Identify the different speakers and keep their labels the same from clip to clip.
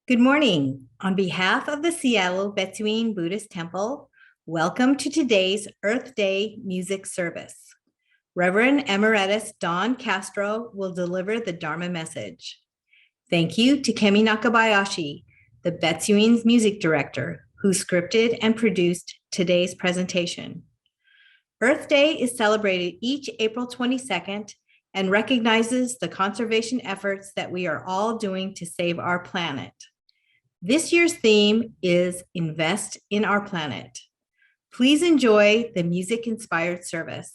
Speaker 1: Good morning. On behalf of the Seattle Betsuin Buddhist Temple, welcome to today's Earth Day music service. Reverend Emeritus Don Castro will deliver the Dharma message. Thank you to Kemi Nakabayashi, the Betsuin's music director, who scripted and produced today's presentation. Earth Day is celebrated each April 22nd and recognizes the conservation efforts that we are all doing to save our planet. This year's theme is Invest in Our Planet. Please enjoy the music-inspired service.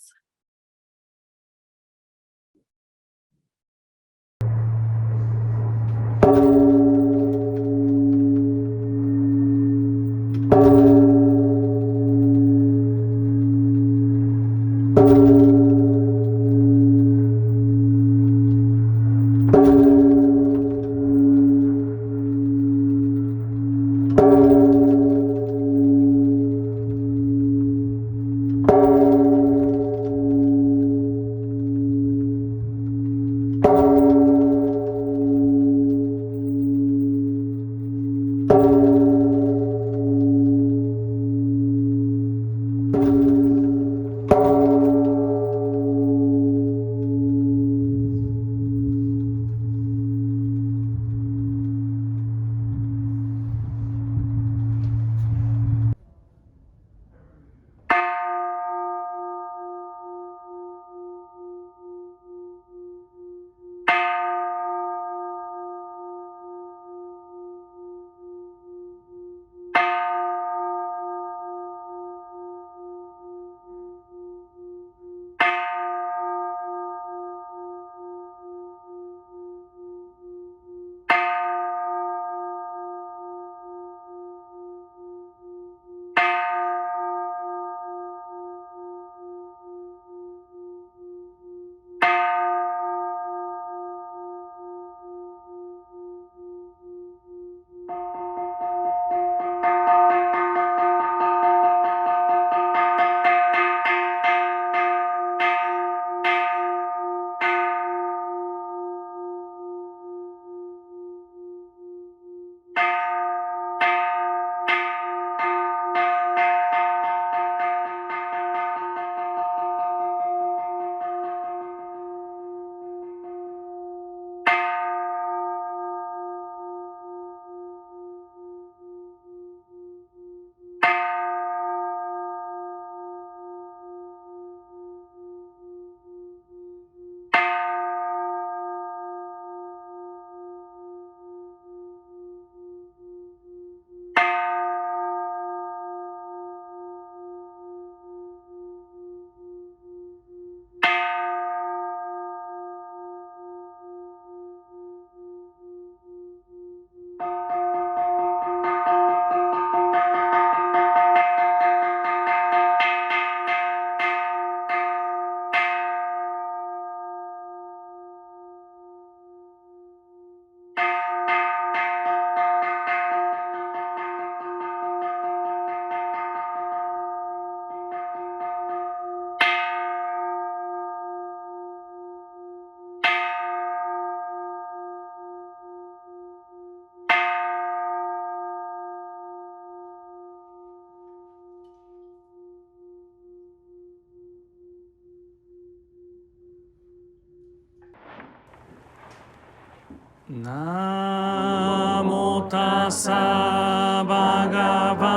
Speaker 2: Namo tassa bhagavato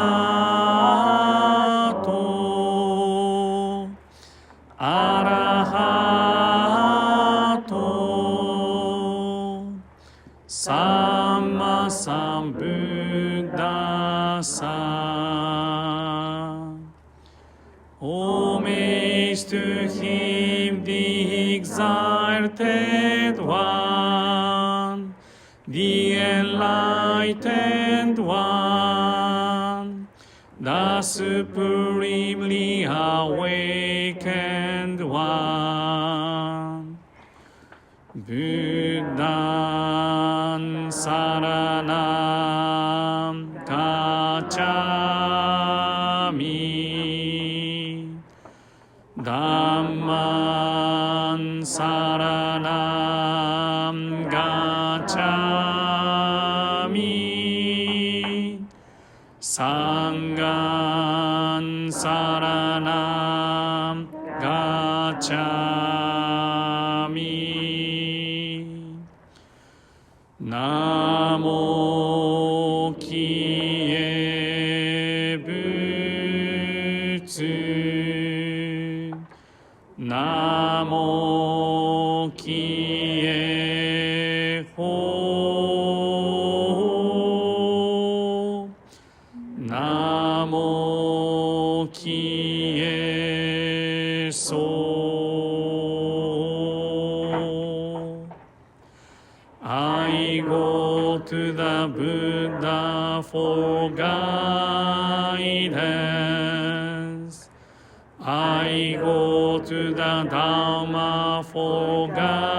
Speaker 2: arahato samma sambuddhassa. Homage to him, the exalted one, the enlightened one, the supremely awakened one. Buddhan saranam gacchami, Dhamman saranam gacchami, Sanghan Saranam Gacchami. Namo Kie Betsuin. Namo Kie Ho. Namo Kie So. I go to the Buddha for guidance. I go to the Dharma for guidance.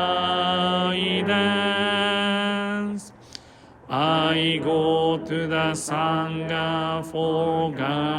Speaker 2: I go to the Sangha for guidance.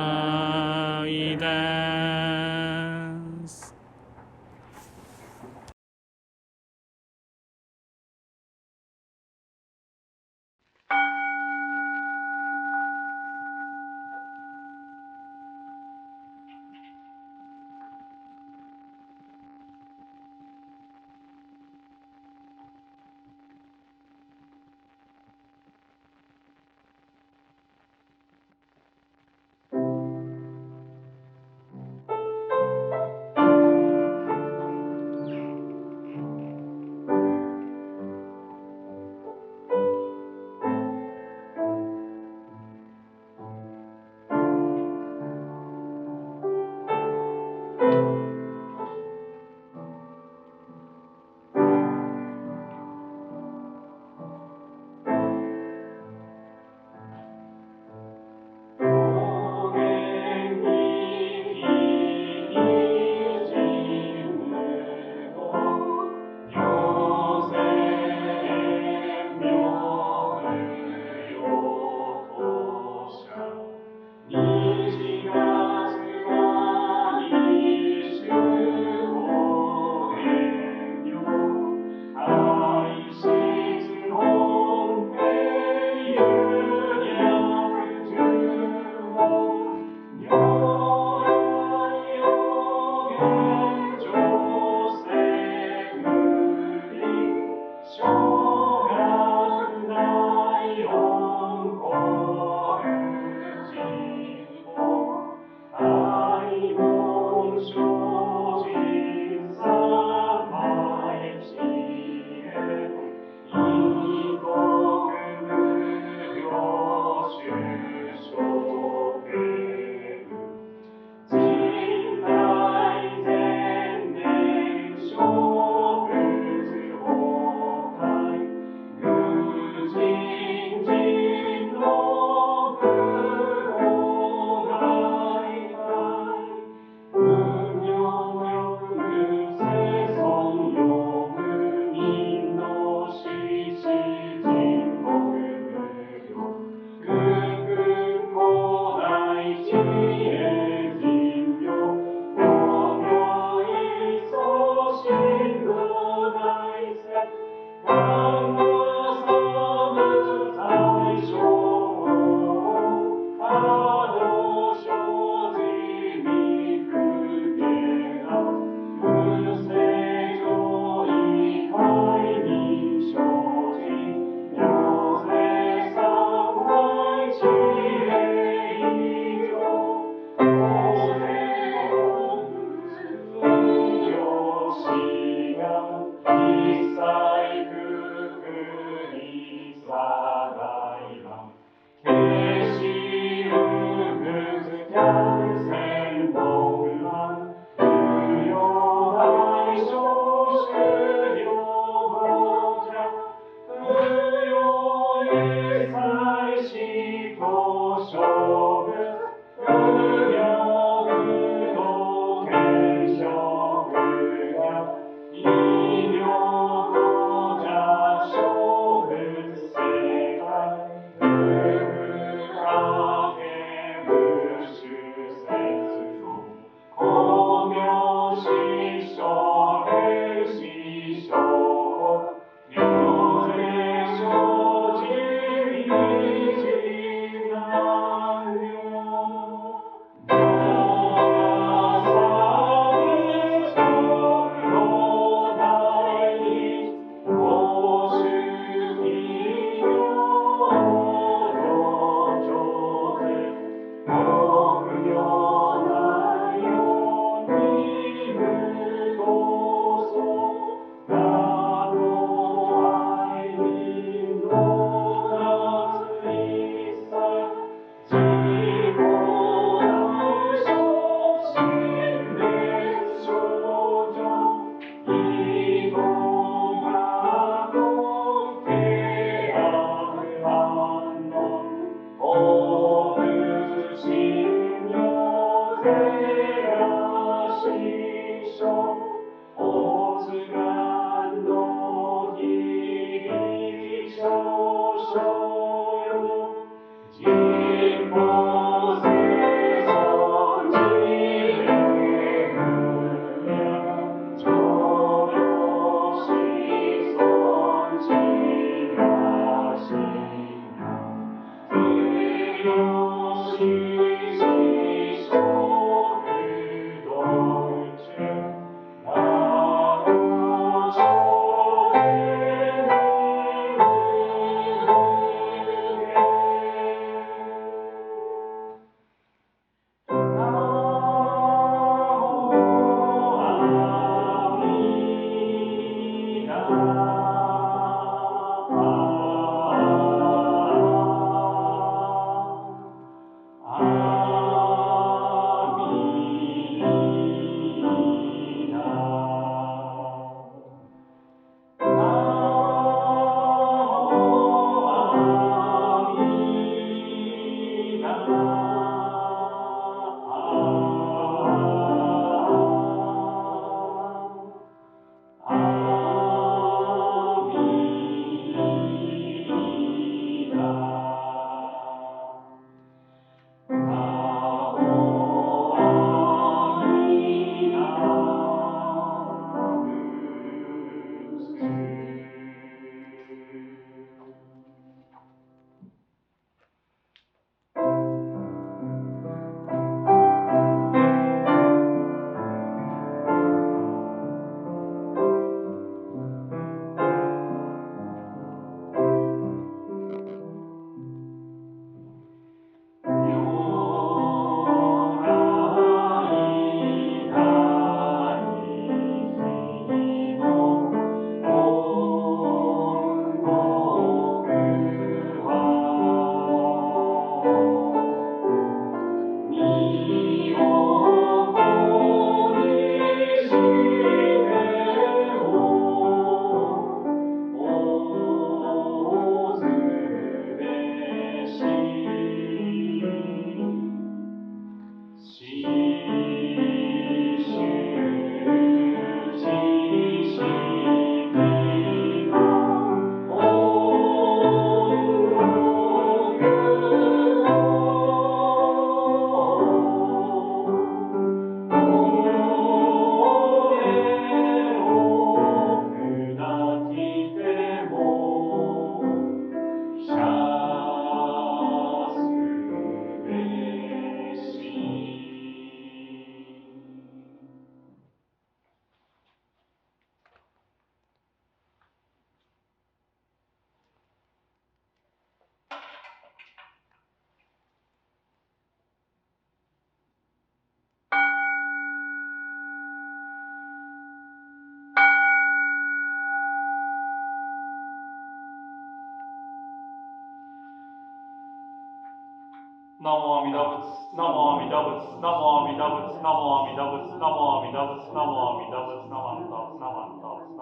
Speaker 3: ナモアミダ仏、ナモアミダ仏、ナモアミダ仏、ナモアミダ仏、ナモアミダ仏、ナモアミダ仏、ナモアミダ仏、ナモアミダ仏、ナモアミダ仏、ナモアミダ仏。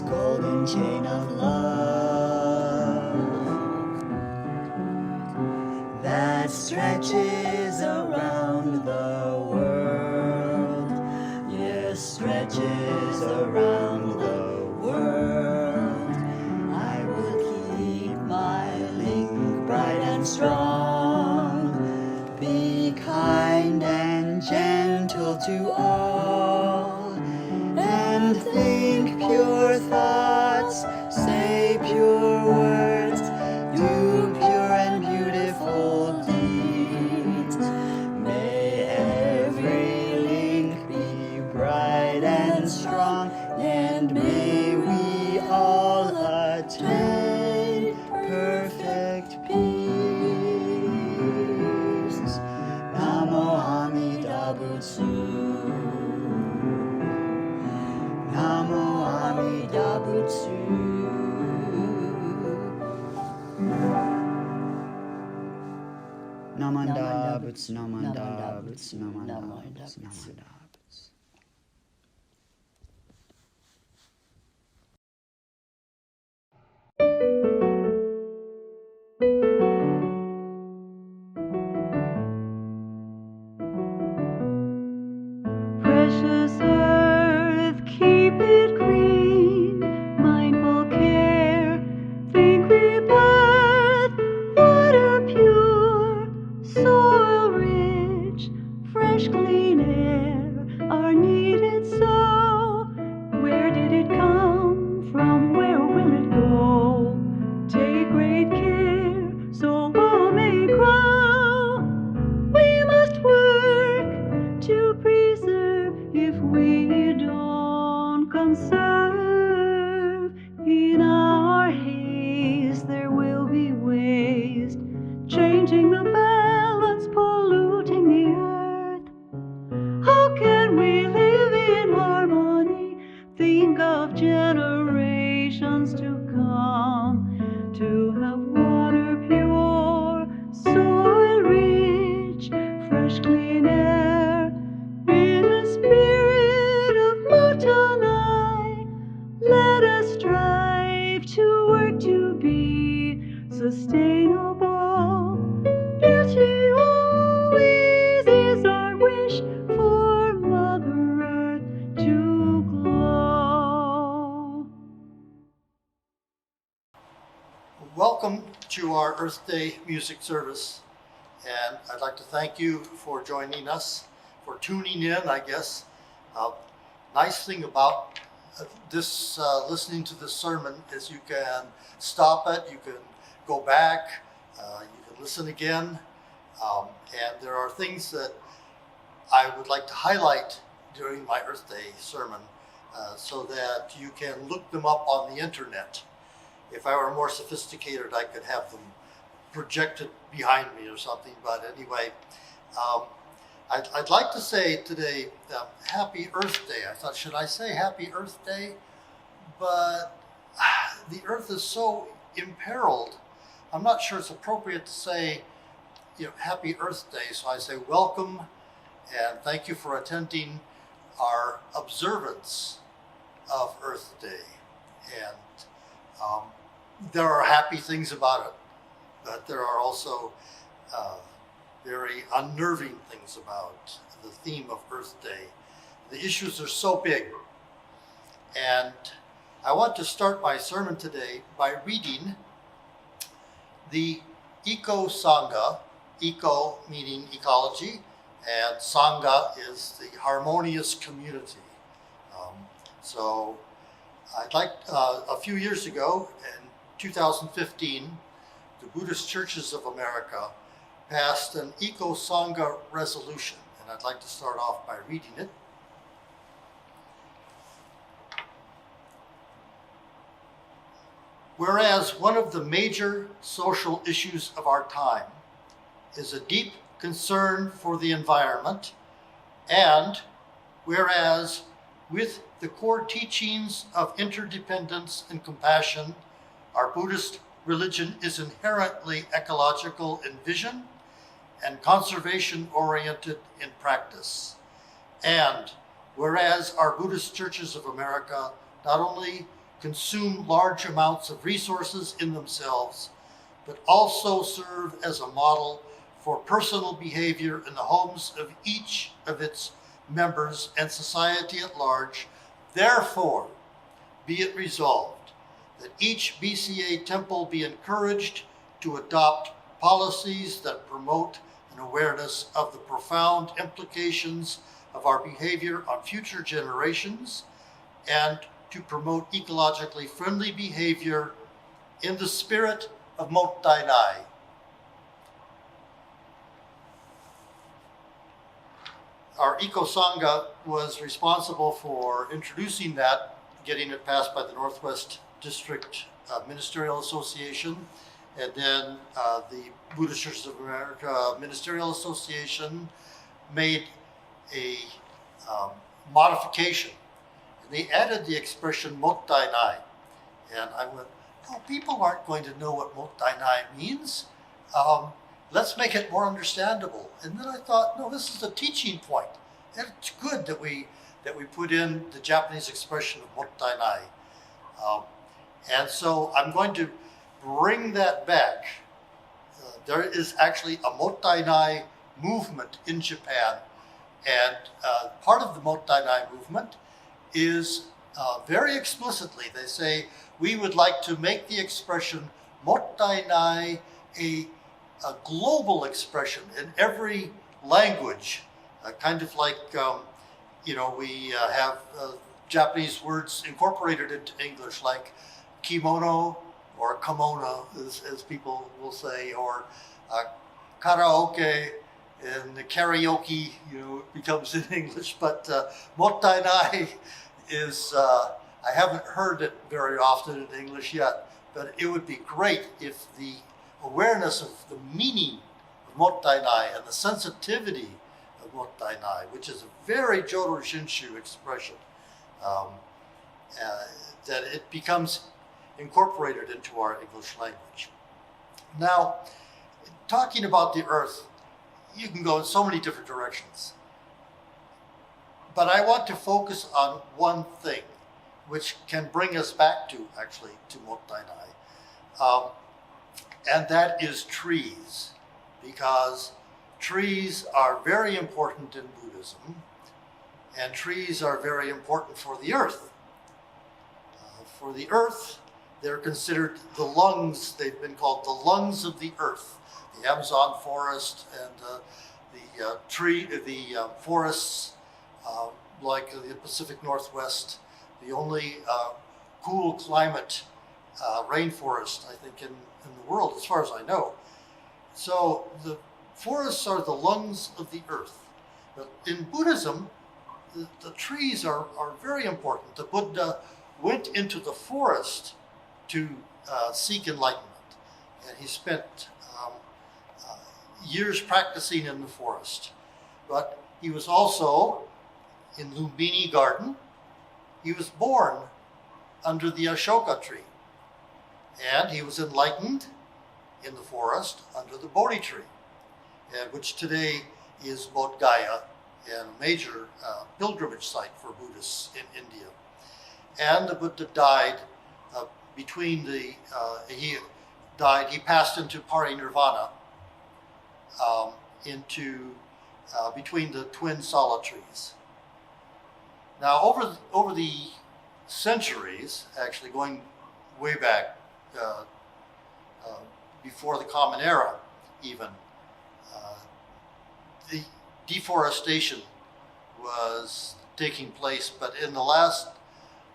Speaker 4: Golden chain of love that stretches around the world, yes, stretches around the world. I will keep my link bright and strong, be kind and gentle to all, and think pure thoughts, say pure words, do pure and beautiful deeds. May every link be bright and strong, and may we all attain perfect peace. Namo Amida Butsu. Namo Amida Butsu. Namanda Butsu, Namanda Butsu, Namanda Butsu, Namanda Butsu.
Speaker 5: Precious earth, keep it green, mindful care, think rebirth, water pure, soil rich, fresh clean air are needed so. Where did it come from? Where will it go? Take great care so all may grow. We must work to preserve. If we don't conserve, in our haste there will be waste, changing the balance, polluting the earth. How can we live in harmony? Think of generations to come, to have water pure, soil rich, fresh clean air. In the spirit of Motanai, let us strive to work to be sustainable. Beauty always is our wish for Mother Earth to glow.
Speaker 6: Welcome to our Earth Day music service, and I'd like to thank you for joining us, for tuning in, I guess. Nice thing about this listening to this sermon is you can stop it, you can go back, you can listen again, and there are things that I would like to highlight during my Earth Day sermon so that you can look them up on the internet. If I were more sophisticated, I could have them projected behind me or something. But anyway, I'd like to say today, Happy Earth Day. I thought, should I say Happy Earth Day? But the Earth is so imperiled. I'm not sure it's appropriate to say, Happy Earth Day. So I say welcome and thank you for attending our observance of Earth Day. And there are happy things about it, but there are also very unnerving things about the theme of Earth Day. The issues are so big. And I want to start my sermon today by reading the Eco Sangha, eco meaning ecology, and Sangha is the harmonious community. So I'd like, a few years ago, in 2015, the Buddhist Churches of America passed an Eco Sangha resolution, and I'd like to start off by reading it. Whereas one of the major social issues of our time is a deep concern for the environment, and whereas with the core teachings of interdependence and compassion, our Buddhist religion is inherently ecological in vision and conservation-oriented in practice. And whereas our Buddhist Churches of America not only consume large amounts of resources in themselves, but also serve as a model for personal behavior in the homes of each of its members and society at large, therefore, be it resolved that each BCA temple be encouraged to adopt policies that promote an awareness of the profound implications of our behavior on future generations and to promote ecologically friendly behavior in the spirit of Mot Dai Nai. Our Eco Sangha was responsible for introducing that, getting it passed by the Northwest District Ministerial Association, and then the Buddhist Churches of America Ministerial Association made a modification. And they added the expression mottainai. And I went, oh, people aren't going to know what mottainai means. Let's make it more understandable. And then I thought, no, this is a teaching point. And it's good that we put in the Japanese expression of mottainai. And so I'm going to bring that back. There is actually a mottainai movement in Japan. And part of the mottainai movement is very explicitly, they say, we would like to make the expression mottainai a global expression in every language, kind of like, we have Japanese words incorporated into English, like kimono or kimono, as people will say, or karaoke and the karaoke, becomes in English. But mottainai is, I haven't heard it very often in English yet, but it would be great if the awareness of the meaning of mottainai and the sensitivity of mottainai, which is a very Jodo Shinshu expression, that it becomes incorporated into our English language. Now, talking about the earth, you can go in so many different directions. But I want to focus on one thing, which can bring us back to mottainai. And that is trees, because trees are very important in Buddhism, and trees are very important for the earth. For the earth, they're considered the lungs, they've been called the lungs of the earth. The Amazon forest and the forests like the Pacific Northwest, the only cool climate rainforest, I think, in the world, as far as I know. So the forests are the lungs of the earth. But in Buddhism, the trees are very important. The Buddha went into the forest to seek enlightenment. And he spent years practicing in the forest. But he was also in Lumbini Garden. He was born under the Ashoka tree. And he was enlightened in the forest under the Bodhi tree, which today is Bodh Gaya, and a major pilgrimage site for Buddhists in India. And the Buddha died he passed into parinirvana, between the twin sala trees. Now, over the centuries, actually going way back, before the Common Era even, the deforestation was taking place, but in the last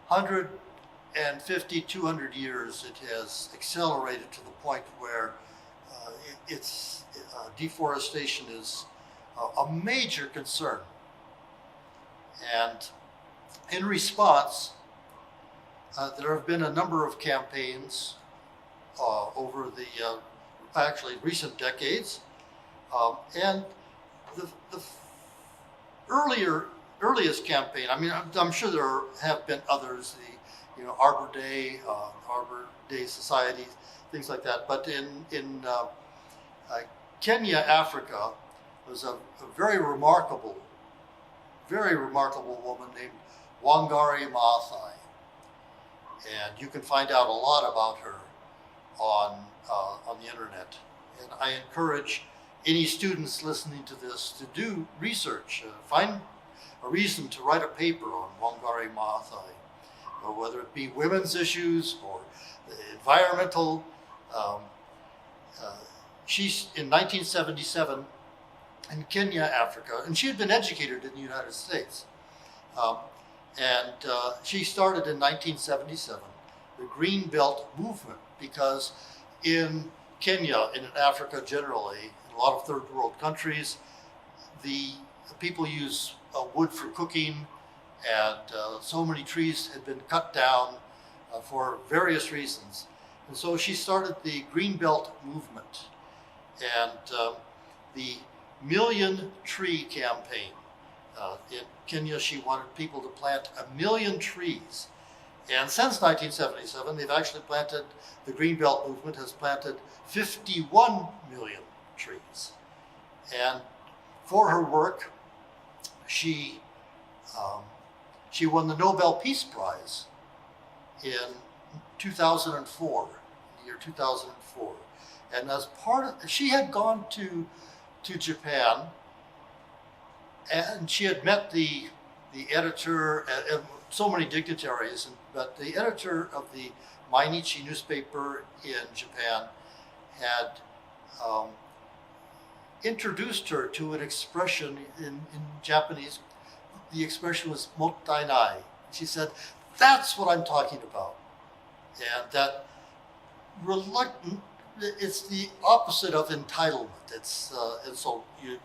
Speaker 6: 150, 200 years, it has accelerated to the point where deforestation is a major concern. And in response, there have been a number of campaigns over the actually recent decades, and the earliest campaign. I mean, I'm sure there have been others. The Arbor Day Society, things like that. But in Kenya, Africa, was a very remarkable woman named Wangari Maathai. And you can find out a lot about her on the internet. And I encourage any students listening to this to do research, find a reason to write a paper on Wangari Maathai, or whether it be women's issues or the environmental. She's in 1977 in Kenya, Africa, and she had been educated in the United States. She started in 1977 the Green Belt movement, because in Kenya and in Africa generally, in a lot of third world countries, the people use wood for cooking, and so many trees had been cut down for various reasons. And so she started the Green Belt movement, and the Million Tree campaign In Kenya, she wanted people to plant 1 million trees. And since 1977, they've actually planted, the Greenbelt movement has planted 51 million trees. And for her work, she won the Nobel Peace Prize in 2004, the year 2004. And as part of, she had gone to Japan, and she had met the editor and so many dignitaries, but the editor of the Mainichi newspaper in Japan had introduced her to an expression in Japanese. The expression was mottainai. She said, "That's what I'm talking about." And that reluctant, it's the opposite of entitlement. It's and so you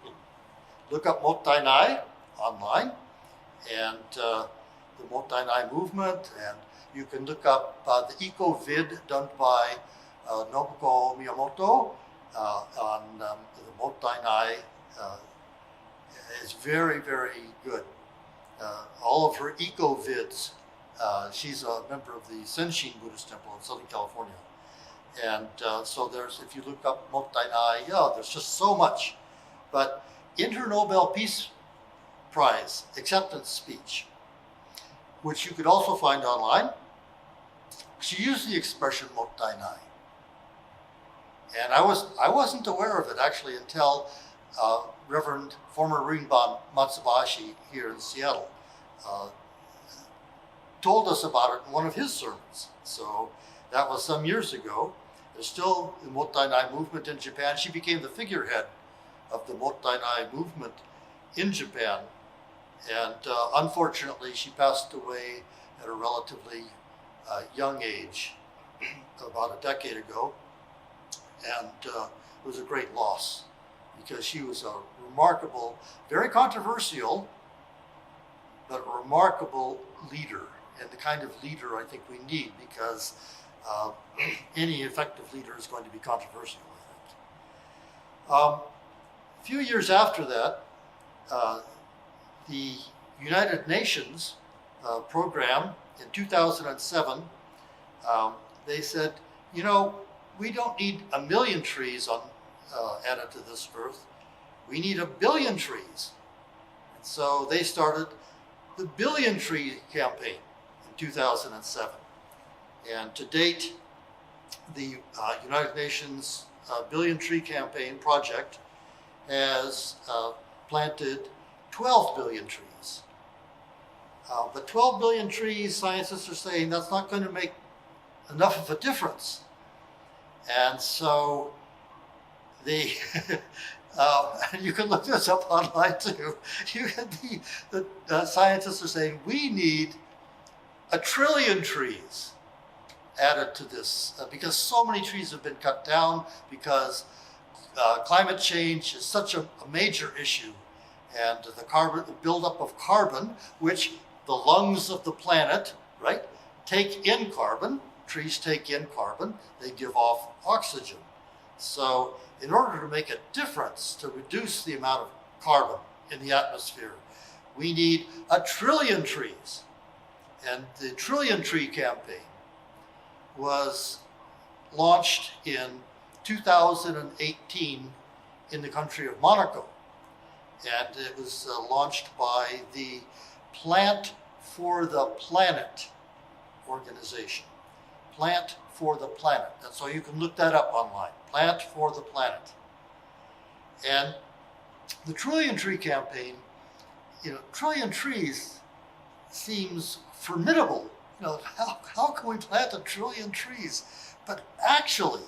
Speaker 6: look up mottainai online, and the mottainai movement, and you can look up the eco-vid done by Nobuko Miyamoto on the mottainai. Is very, very good. All of her eco-vids, she's a member of the Senshin Buddhist Temple in Southern California. And so there's, if you look up mottainai, yeah, there's just so much. But in her Nobel Peace Prize acceptance speech, which you could also find online, she used the expression mottainai. And I wasn't aware of it actually until Reverend former Rinban Matsubashi here in Seattle told us about it in one of his sermons. So that was some years ago. There's still the mottainai movement in Japan. She became the figurehead of the mottainai movement in Japan. And unfortunately, she passed away at a relatively young age, about a decade ago. And it was a great loss because she was a remarkable, very controversial, but a remarkable leader, and the kind of leader I think we need, because any effective leader is going to be controversial, I think. A few years after that, the United Nations program in 2007, they said, you know, we don't need 1 million trees added to this earth. We need 1 billion trees. And so they started the Billion Tree campaign in 2007. And to date, the United Nations Billion Tree campaign project has planted 12 billion trees. But 12 billion trees, scientists are saying that's not going to make enough of a difference. And so the you can look this up online too. The scientists are saying we need 1 trillion trees added to this because so many trees have been cut down, because climate change is such a major issue, and the buildup of carbon, which the lungs of the planet, right, take in carbon. Trees take in carbon, they give off oxygen. So in order to make a difference, to reduce the amount of carbon in the atmosphere, we need 1 trillion trees. And the Trillion Tree campaign was launched in 2018 in the country of Monaco. And it was launched by the Plant for the Planet organization. Plant for the Planet. And so you can look that up online. Plant for the Planet. And the Trillion Tree campaign, you know, trillion trees seems formidable. You know, how can we plant 1 trillion trees? But actually,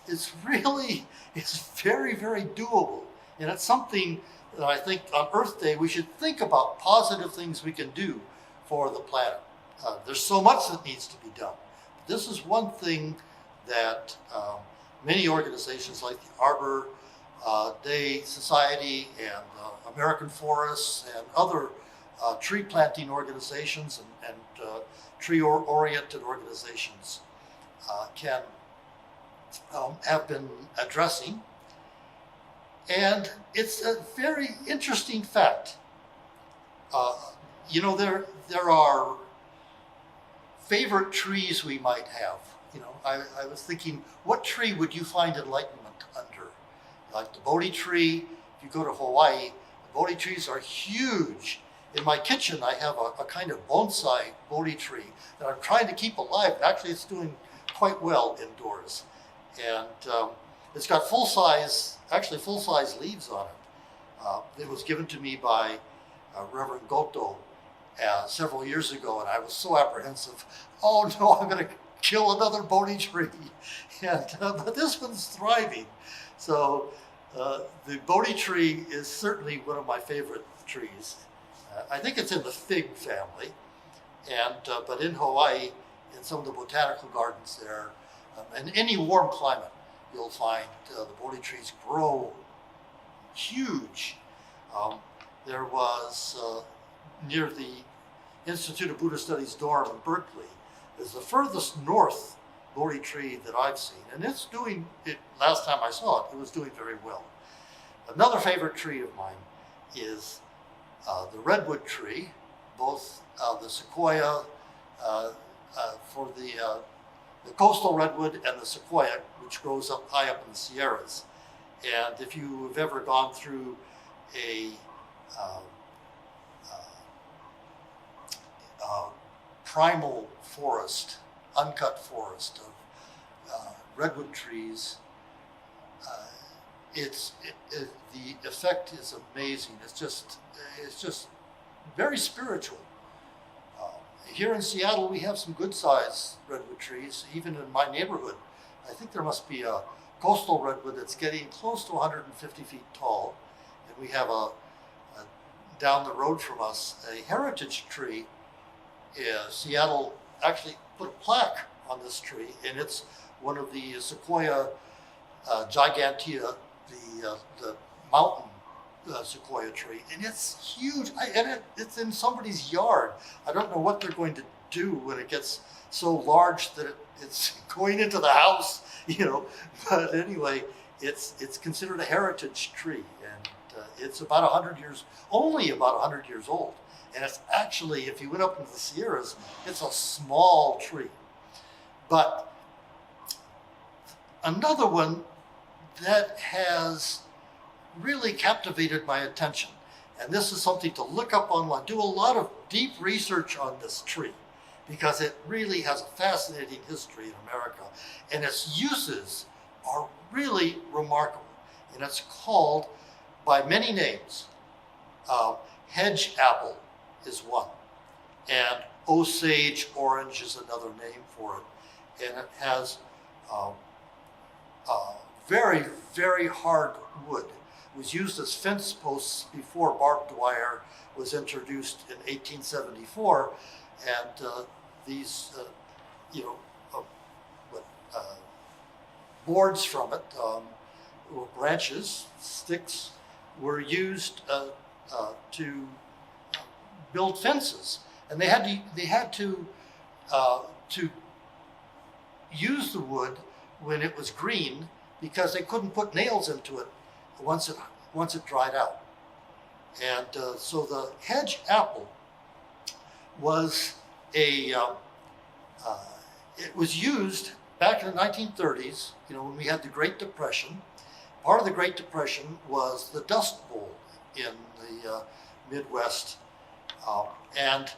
Speaker 6: it's very, very doable. And it's something that I think on Earth Day we should think about positive things we can do for the planet. There's so much that needs to be done. This is one thing that many organizations like the Arbor Day Society and American Forests and other tree planting organizations and tree-oriented organizations can have been addressing. And it's a very interesting fact You know, there are favorite trees we might have. You know, I was thinking, what tree would you find enlightenment under? Like the Bodhi tree. If you go to Hawaii, the Bodhi trees are huge. In my kitchen, I have a kind of bonsai Bodhi tree that I'm trying to keep alive. Actually, it's doing quite well indoors. And it's got full-size leaves on it. It was given to me by Reverend Goto several years ago, and I was so apprehensive. Oh no, I'm going to kill another Bodhi tree. And but this one's thriving. So the Bodhi tree is certainly one of my favorite trees. I think it's in the fig family, and but in Hawaii, in some of the botanical gardens there, in any warm climate, you'll find the Bodhi trees grow huge. There was near the Institute of Buddhist Studies dorm in Berkeley, is the furthest north Bodhi tree that I've seen, and it's doing it. Last time I saw it, it was doing very well. Another favorite tree of mine is the Redwood Tree, both the sequoia for the coastal redwood and the sequoia, which grows up high up in the Sierras. And if you have ever gone through a primal forest, uncut forest of redwood trees, the effect is amazing. It's just very spiritual. Here in Seattle, we have some good-sized redwood trees. Even in my neighborhood, I think there must be a coastal redwood that's getting close to 150 feet tall, and we have down the road from us a heritage tree. Seattle actually put a plaque on this tree, and it's one of the Sequoia gigantea, the mountain sequoia tree, and it's huge. It's in somebody's yard. I don't know what they're going to do when it gets so large that it's going into the house, you know. But anyway, it's considered a heritage tree, and it's about 100 years, only about 100 years old. And it's actually, if you went up into the Sierras, it's a small tree. But another one that has really captivated my attention, and this is something to look up online, do a lot of deep research on this tree, because it really has a fascinating history in America, and its uses are really remarkable. And it's called by many names. Hedge apple is one, and Osage Orange is another name for it, and it has very, very hard wood. It was used as fence posts before barbed wire was introduced in 1874, and these, boards from it, or branches, sticks, were used to build fences, and they had to use the wood when it was green, because they couldn't put nails into it once it dried out. And so the hedge apple was it was used back in the 1930s, when we had the Great Depression. Part of the Great Depression was the Dust Bowl in the Midwest, and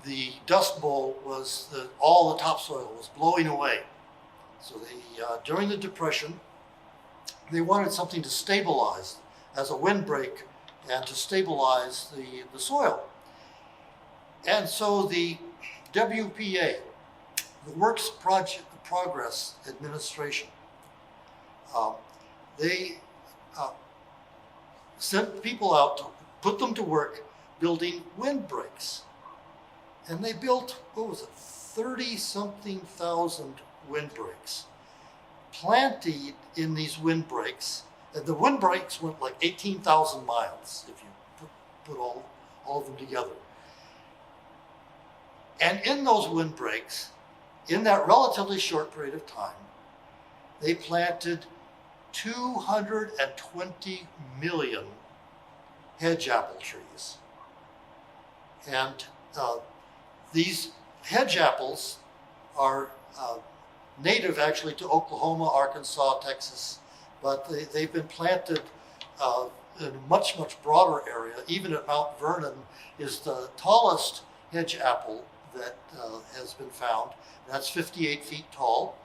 Speaker 6: the Dust Bowl was all the topsoil was blowing away. So during the Depression, they wanted something to stabilize as a windbreak and to stabilize the soil. And so the WPA, the Works Progress Administration, they sent people out to put them to work building windbreaks. And they built, 30-something thousand windbreaks, planted in these windbreaks. And the windbreaks went like 18,000 miles if you put all of them together. And in those windbreaks, in that relatively short period of time, they planted 220 million hedge apple trees. And these hedge apples are native actually to Oklahoma, Arkansas, Texas, but they've been planted in a much, much broader area. Even at Mount Vernon is the tallest hedge apple that has been found. That's 58 feet tall,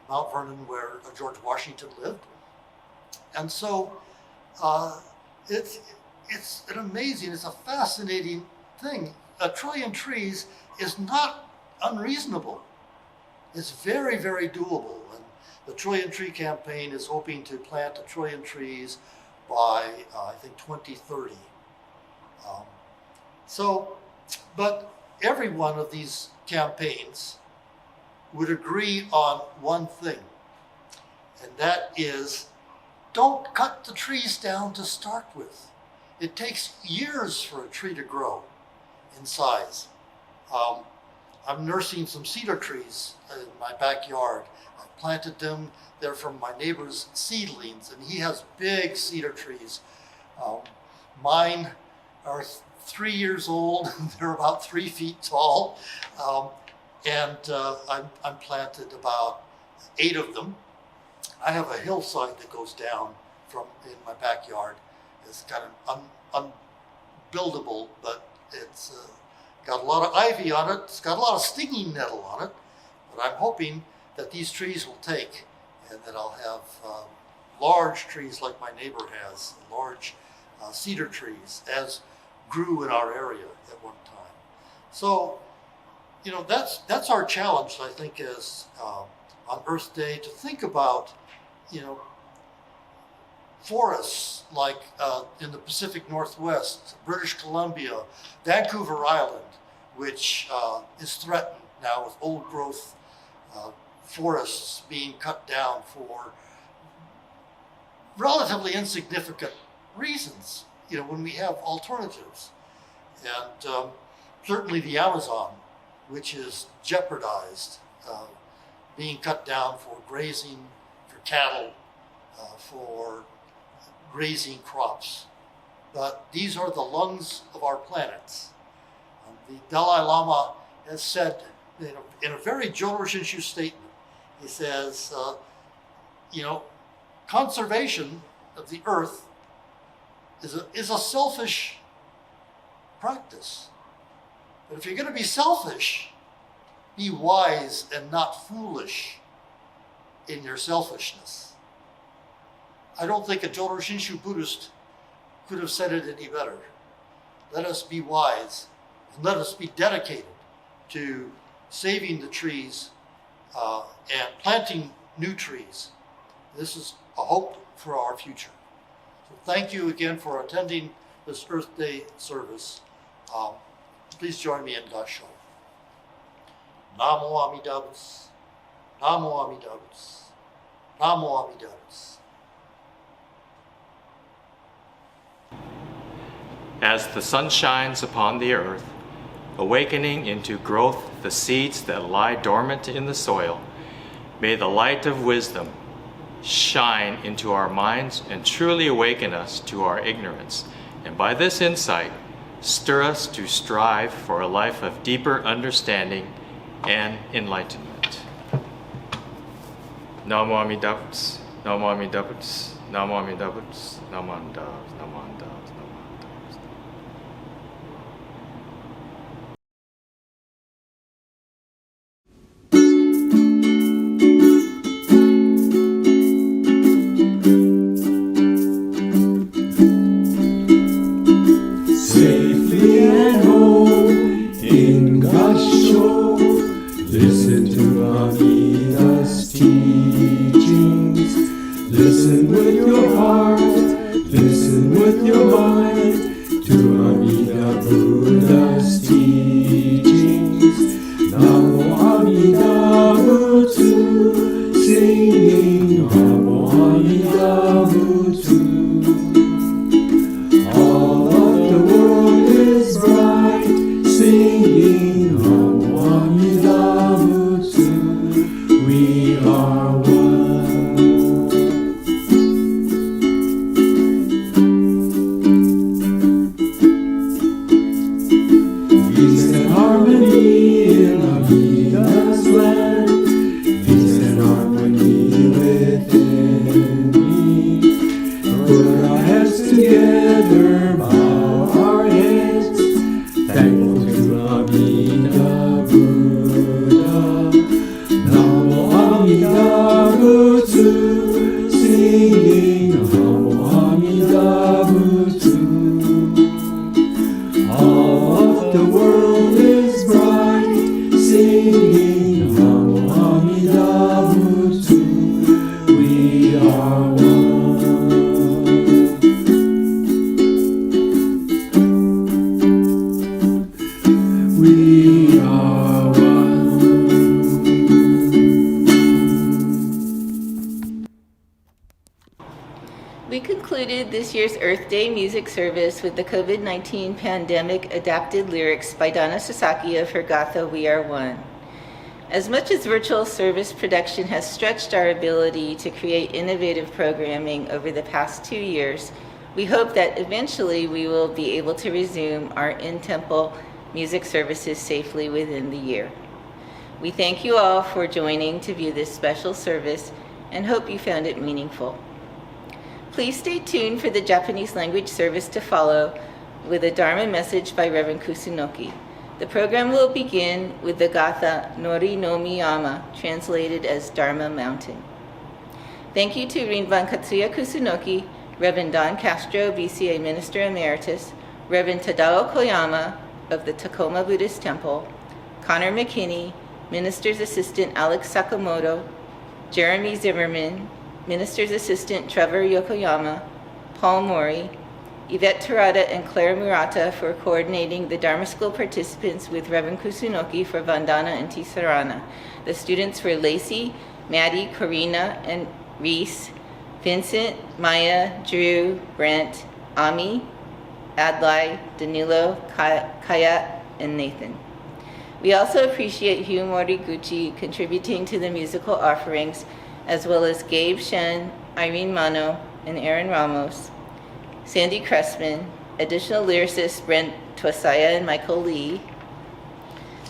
Speaker 6: Mount Vernon, where George Washington lived. And so it's an amazing, it's a fascinating thing. 1 trillion trees is not unreasonable. It's very, very doable. And the Trillion Tree Campaign is hoping to plant 1 trillion trees by, I think, 2030. But every one of these campaigns would agree on one thing, and that is, don't cut the trees down to start with. It takes years for a tree to grow in size. I'm nursing some cedar trees in my backyard. I've planted them. They're from my neighbor's seedlings, and he has big cedar trees. Mine are 3 years old. They're about 3 feet tall. I'm planted about 8 of them. I have a hillside that goes down from in my backyard. It's kind of unbuildable, but it's got a lot of ivy on it. It's got a lot of stinging nettle on it. But I'm hoping that these trees will take, and that I'll have large trees like my neighbor has, large cedar trees, as grew in our area at one time. So, you know, that's our challenge, I think, is on Earth Day, to think about, you know, forests like in the Pacific Northwest, British Columbia, Vancouver Island, which is threatened now with old growth forests being cut down for relatively insignificant reasons, you know, when we have alternatives. And certainly the Amazon, which is jeopardized, being cut down for grazing, for cattle, for grazing crops. But these are the lungs of our planet. The Dalai Lama has said, you know, in a very Jodo Shinshu statement, he says, you know, conservation of the earth is a selfish practice. But if you're going to be selfish, be wise and not foolish in your selfishness. I don't think a Jodo Shinshu Buddhist could have said it any better. Let us be wise, and let us be dedicated to saving the trees and planting new trees. This is a hope for our future. So thank you again for attending this Earth Day service. Please join me in Gasho. Namo Amida Butsu, Namo Amida Butsu, Namo Amida Butsu.
Speaker 7: As the sun shines upon the earth, awakening into growth the seeds that lie dormant in the soil, may the light of wisdom shine into our minds and truly awaken us to our ignorance, and by this insight, stir us to strive for a life of deeper understanding and enlightenment. Namo Amida Butsu, Namo Amida Butsu, Namo Amida Butsu, Namo Amida Butsu, Namo Amida Butsu.
Speaker 8: Safely at home in Gasho, listen to Amida's teachings. Listen with your heart, listen with your mind to Amida Buddha's teachings. Namo Amida Butsu, singing Namo Amida Butsu. All of the world is bright, singing Namo Amida Butsu. the world is bright, singing Namo Amida Butsu, we are one. We are one.
Speaker 9: We concluded this year's Earth Day music service with the COVID-19 pandemic adapted lyrics by Donna Sasaki of her Gatha We Are One. As much as virtual service production has stretched our ability to create innovative programming over the past 2 years, we hope that eventually we will be able to resume our in-temple music services safely within the year. We thank you all for joining to view this special service and hope you found it meaningful. Please stay tuned for the Japanese language service to follow with a Dharma message by Reverend Kusunoki. The program will begin with the Gatha Nori no Miyama, translated as Dharma Mountain. Thank you to Rinban Katsuya Kusunoki, Reverend Don Castro, BCA Minister Emeritus, Reverend Tadao Koyama of the Tacoma Buddhist Temple, Connor McKinney, Minister's Assistant Alex Sakamoto, Jeremy Zimmerman, Minister's Assistant Trevor Yokoyama, Paul Mori, Yvette Terada and Claire Murata for coordinating the Dharma School participants with Reverend Kusunoki for Vandana and Tisarana. The students were Lacey, Maddie, Karina, and Reese, Vincent, Maya, Drew, Brent, Ami, Adlai, Danilo, Kayat, and Nathan. We also appreciate Hugh Moriguchi contributing to the musical offerings, as well as Gabe Shen, Irene Mano, and Aaron Ramos, Sandy Cressman, additional lyricists Brent Twasaya and Michael Lee,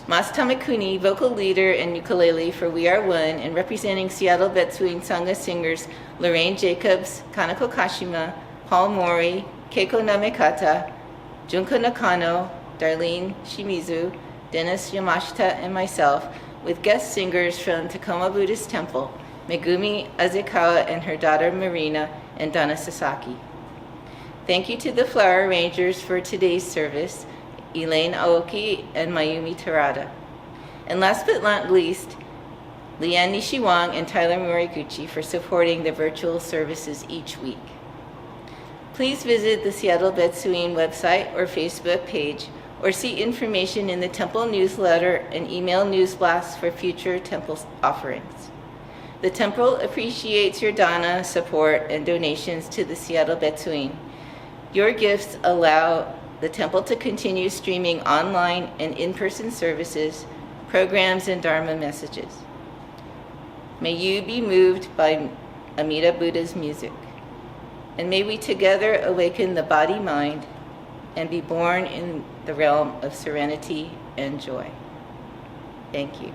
Speaker 9: Mas Tamakuni, vocal leader and ukulele for We Are One, and representing Seattle Betsuin Sangha singers Lorraine Jacobs, Kanako Kashima, Paul Mori, Keiko Namekata, Junko Nakano, Darlene Shimizu, Dennis Yamashita, and myself, with guest singers from Tacoma Buddhist Temple, Megumi Azekawa and her daughter Marina, and Donna Sasaki. Thank you to the flower arrangers for today's service, Elaine Aoki and Mayumi Terada. And last but not least, Leanne Nishiwang and Tyler Moriguchi for supporting the virtual services each week. Please visit the Seattle Betsuin website or Facebook page, or see information in the temple newsletter and email news blasts for future temple offerings. The temple appreciates your dana, support, and donations to the Seattle Betsuin. Your gifts allow the temple to continue streaming online and in-person services, programs, and Dharma messages. May you be moved by Amida Buddha's music, and may we together awaken the body-mind and be born in the realm of serenity and joy. Thank you.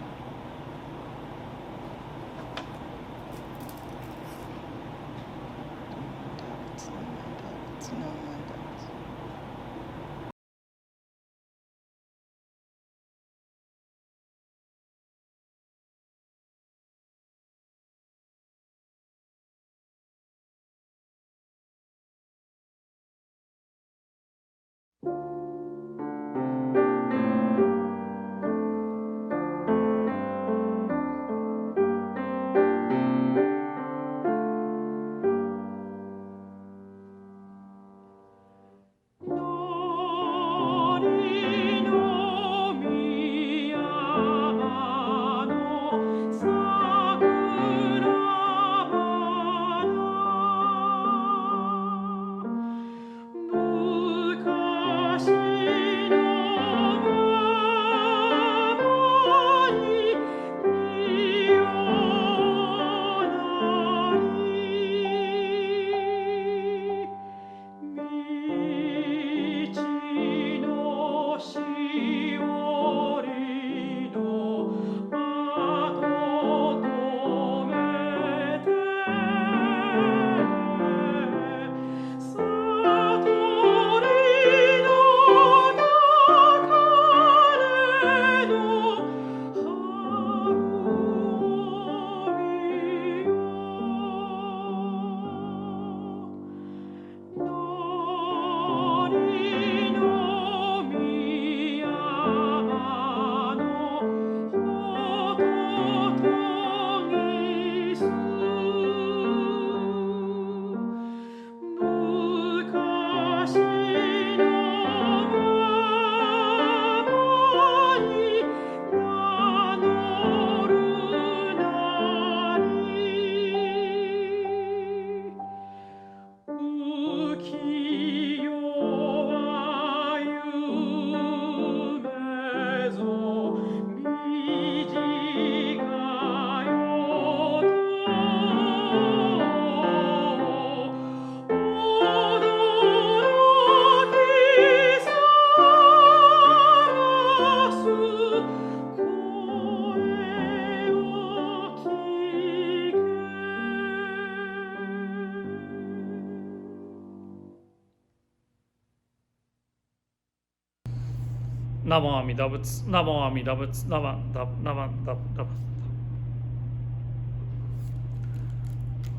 Speaker 2: ナモアミダ仏、ナモアミダ仏、ナマンダブ、ナマンダブ、ナマンダブ。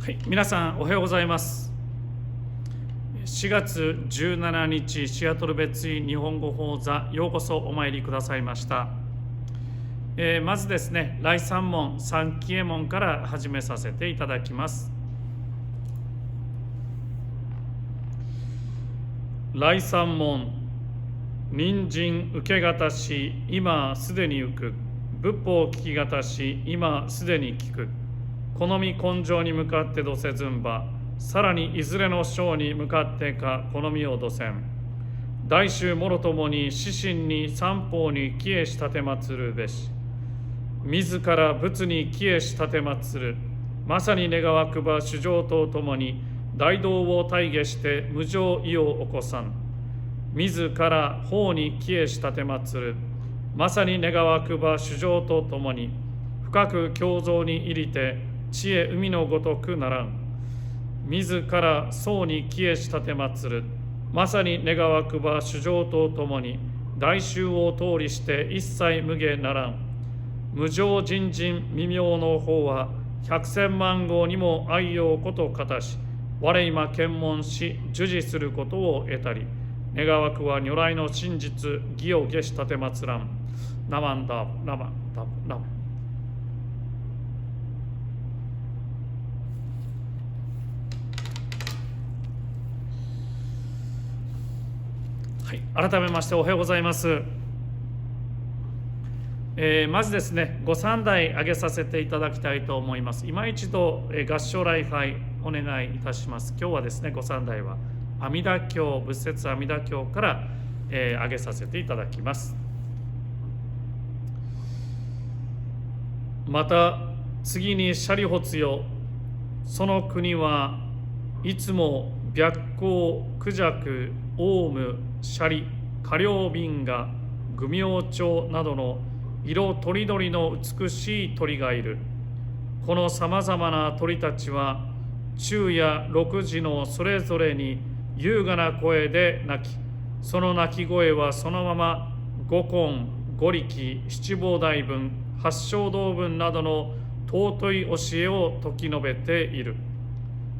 Speaker 2: はい、皆さんおはようございます。4月17日、シアトル別院日本語講座、ようこそお参りくださいました。まずですね、来三門、三期右衛門から始めさせていただきます。来三門、人参受けがたし、今すでに行く。仏法聞きがたし、今すでに聞く。好み根性に向かってどせずんば、さらにいずれの章に向かってか好みをどせん。大衆もろともに四神に三方に帰依したてまつるべし。自ら仏に帰依したてまつる。まさに願わくば主情とともに大道を大下して無常意を起こさん。自ら法に帰依したてまつる。まさに願わくば主情とともに深く胸像に入りて知恵海のごとくならん。自ら僧に帰依したてまつる。まさに願わくば主情とともに大衆を通りして一切無下ならん。無常人人未明の法は百千万号にも愛用ことかたし、我今検問し授事することを得たり、願わくは如来の真実義を下したてまつらん。ナマンダブナマンダブナマン。はい、改めましておはようございます。まずですね、ご三代挙げさせていただきたいと思います。今一度、合唱礼拝お願いいたします。今日はですね、ご三代は阿弥陀経、仏説阿弥陀経から、挙げさせていただきます。また次に舎利発よ、その国はいつも白光、孔雀、オウム、舎利、過量瓶河、愚明鳥などの色とりどりの美しい鳥がいる。このさまざまな鳥たちは昼夜6時のそれぞれに優雅な声で鳴き、その鳴き声はそのまま五根、五力、七菩提分、八正道分などの尊い教えを説き述べている。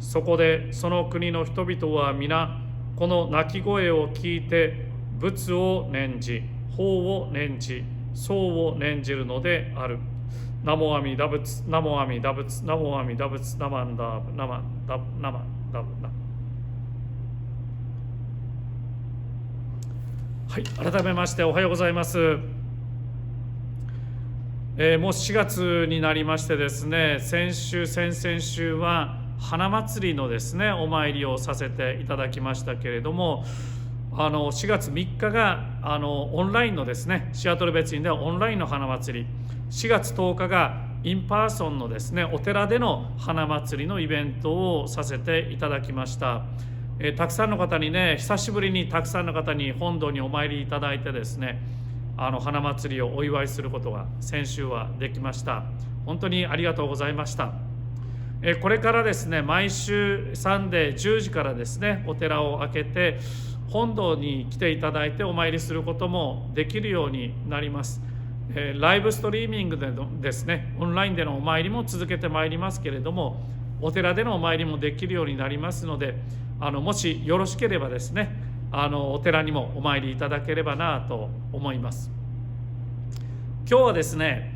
Speaker 2: そこでその国の人々は皆この鳴き声を聞いて仏を念じ、法を念じ、僧を念じるのである。ナモアミダ仏、ナモアミダ仏、ナモアミダ仏、ナマンダブ、ナマンダブ、ナマンダブ、ナマン。はい、改めましておはようございます。もう4月になりましてですね、先々週は花祭りのですねお参りをさせていただきましたけれども、4月3日がオンラインのですね、シアトル別院ではオンラインの花祭り、4月10日がインパーソンのですねお寺での花祭りのイベントをさせていただきました。たくさんの方にね、久しぶりにたくさんの方に本堂にお参りいただいてですね、花祭りをお祝いすることが先週はできました。本当にありがとうございました。これからですね、毎週サンデー10時からですねお寺を開けて本堂に来ていただいてお参りすることもできるようになります。ライブストリーミングでのですね、オンラインでのお参りも続けてまいりますけれども、お寺でのお参りもできるようになりますので、もしよろしければですね、お寺にもお参りいただければなと思います。今日はですね、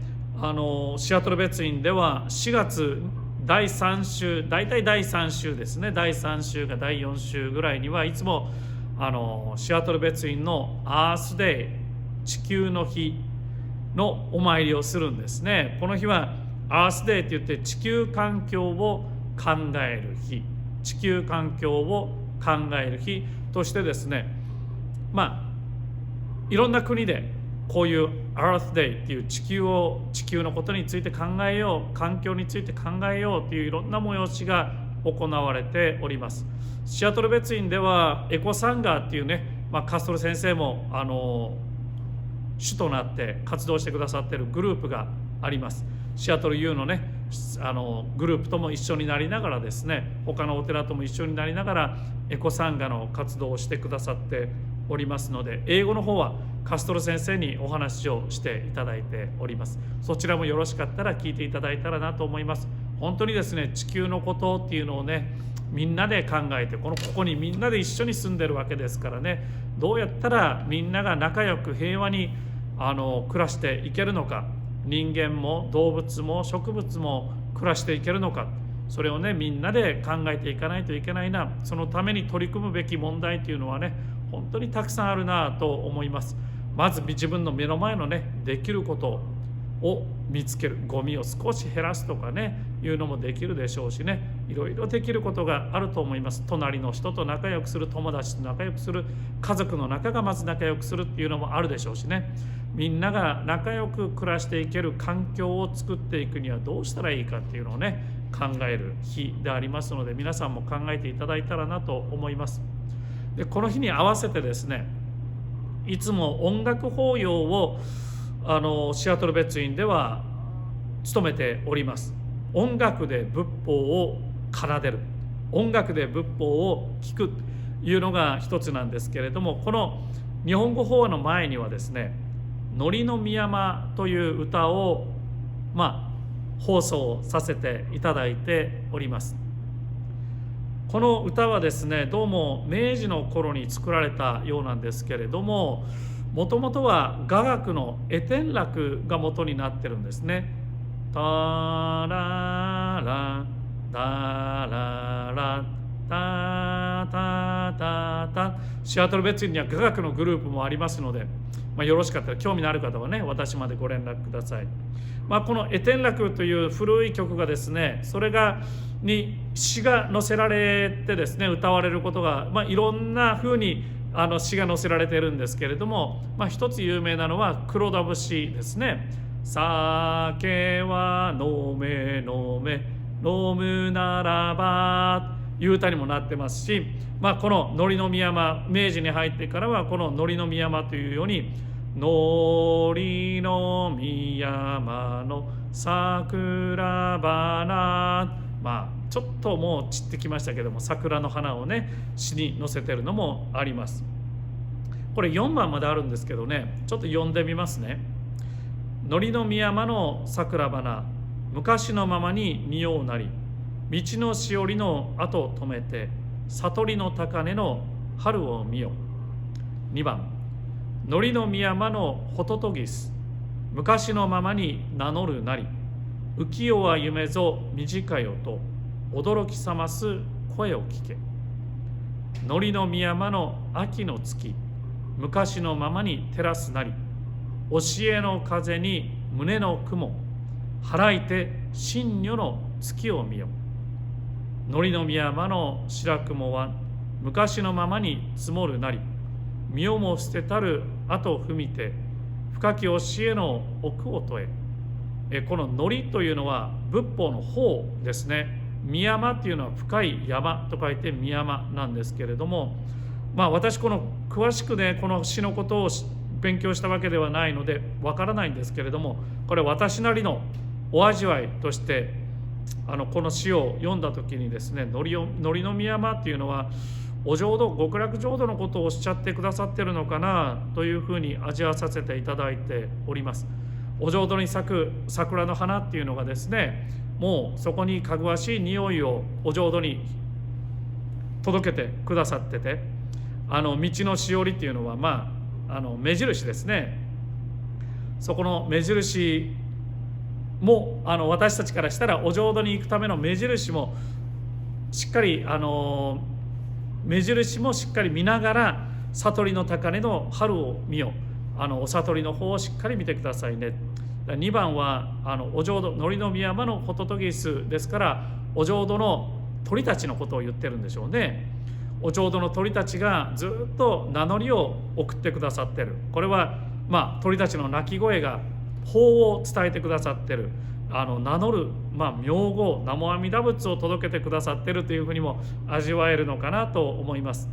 Speaker 2: シアトル別院では4月第3週、大体第3週ですね、第3週が第4週ぐらいにはいつもシアトル別院のアースデイ、地球の日のお参りをするんですね。この日はアースデイといって地球環境を考える日、地球環境を考える日としてですね、いろんな国でこういうアースデイっていう地球のことについて考えよう、環境について考えようといういろんな催しが行われております。シアトル別院ではエコサンガーっていうね、カストル先生も主となって活動してくださっているグループがあります。シアトル U のねグループとも一緒になりながらですね、他のお寺とも一緒になりながらエコサンガの活動をしてくださっておりますので、英語の方はカストロ先生にお話をしていただいております。そちらもよろしかったら聞いていただいたらなと思います。本当にですね、地球のことっていうのをね、みんなで考えて、ここにみんなで一緒に住んでるわけですからね、どうやったらみんなが仲良く平和に暮らしていけるのか、人間も動物も植物も暮らしていけるのか、それをね、みんなで考えていかないといけないな。そのために取り組むべき問題というのはね、本当にたくさんあるなと思います。まず自分の目の前のね、できることを見つける。ゴミを少し減らすとかね、いうのもできるでしょうしね、いろいろできることがあると思います。隣の人と仲良くする、友達と仲良くする、家族の中がまず仲良くするっていうのもあるでしょうしね、みんなが仲良く暮らしていける環境を作っていくにはどうしたらいいかっていうのをね、考える日でありますので、皆さんも考えていただいたらなと思います。で、この日に合わせてですね、いつも音楽法要をシアトル別院では務めております。音楽で仏法を奏でる、音楽で仏法を聴くというのが一つなんですけれども、この日本語法話の前にはですね、のりの宮山という歌を放送させていただいております。この歌はですね、どうも明治の頃に作られたようなんですけれども、もともとは雅楽の絵天楽が元になってるんですね。タララタララタタタタ。シアトル別院には雅楽のグループもありますので、よろしかったら興味のある方はね、私までご連絡ください。この絵天楽という古い曲がですね、それに詩が載せられてですね、歌われることが、いろんな風に詩が載せられているんですけれども、一つ有名なのは黒田節ですね。酒は飲め飲め飲むならばいう歌にもなってますし、こののりの宮山、明治に入ってからはこののりの宮山というように、のりの宮山の桜花、ちょっともう散ってきましたけども、桜の花をね、詩に載せてるのもあります。これ4番まであるんですけどね、ちょっと読んでみますね。のりの宮山の桜花、昔のままに見ようなり、道のしおりの後を止めて、悟りの高根の春を見よ。2番、のりの宮山のホトトギス、昔のままに名乗るなり、浮世は夢ぞ短よと、驚き覚ます声を聞け。のりの宮山の秋の月、昔のままに照らすなり、教えの風に胸の雲、払いて真如の月を見よ。のりの宮山の白雲は、昔のままに積もるなり、身をも捨てたる後踏みて、深き教えの奥を問え。こののりというのは仏法の法ですね。宮山っていうのは深い山と書いて宮山なんですけれども、私この詳しくね、この詩のことを勉強したわけではないのでわからないんですけれども、これ私なりのお味わいとしてこの詩を読んだ時にですね、のりの宮山っていうのはお浄土、極楽浄土のことをおっしゃってくださってるのかなというふうに味わわさせていただいております。お浄土に咲く桜の花っていうのがですね、もうそこにかぐわしい匂いをお浄土に届けてくださってて、道のしおりっていうのは目印ですね。そこの目印も私たちからしたらお浄土に行くための目印もしっかり目印もしっかり見ながら、悟りの高根の春を見よ。お悟りの方をしっかり見てくださいね。2番はお浄土、のりの宮山のホトトギスですから、お浄土の鳥たちのことを言ってるんでしょうね。お浄土の鳥たちがずっと名乗りを送ってくださってる。これは鳥たちの鳴き声が法を伝えてくださってる。名乗る、名号、南無阿弥陀仏を届けてくださってるというふうにも味わえるのかなと思います。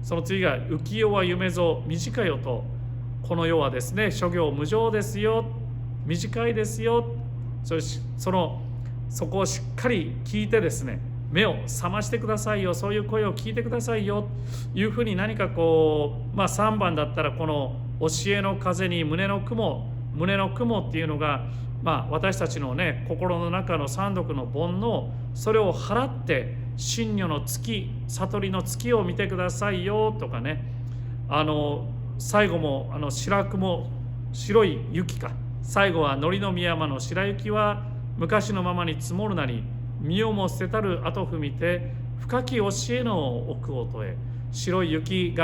Speaker 2: その次が浮世は夢ぞ短よと、この世はですね、諸行無常ですよ、短いですよ。そこをしっかり聞いてですね、目を覚ましてくださいよ、そういう声を聞いてくださいよというふうに、何かこう、3番だったらこの教えの風に胸の雲っていうのが、私たちのね、心の中の三毒の煩悩、それを払って真如の月、悟りの月を見てくださいよとかね、最後も白雲、白い雪か、最後はのりの宮山の白雪は昔のままに積もるなり、身をも捨てたる後踏みて深き教えの奥を問え、白い雪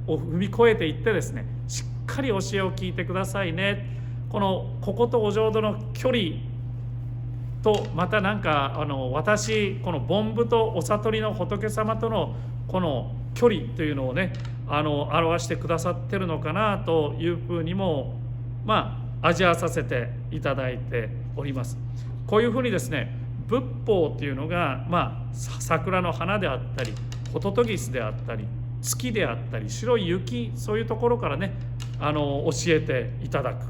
Speaker 2: を踏み越えていってですね、しっかり教えを聞いてくださいね。こことお浄土の距離と、またなんか私この凡夫とお悟りの仏様とのこの距離というのをね、表してくださってるのかなというふうにも味わわさせていただいております。こういうふうにですね、仏法というのが、桜の花であったり、ホトトギスであったり、月であったり、白い雪、そういうところからね、教えていただく。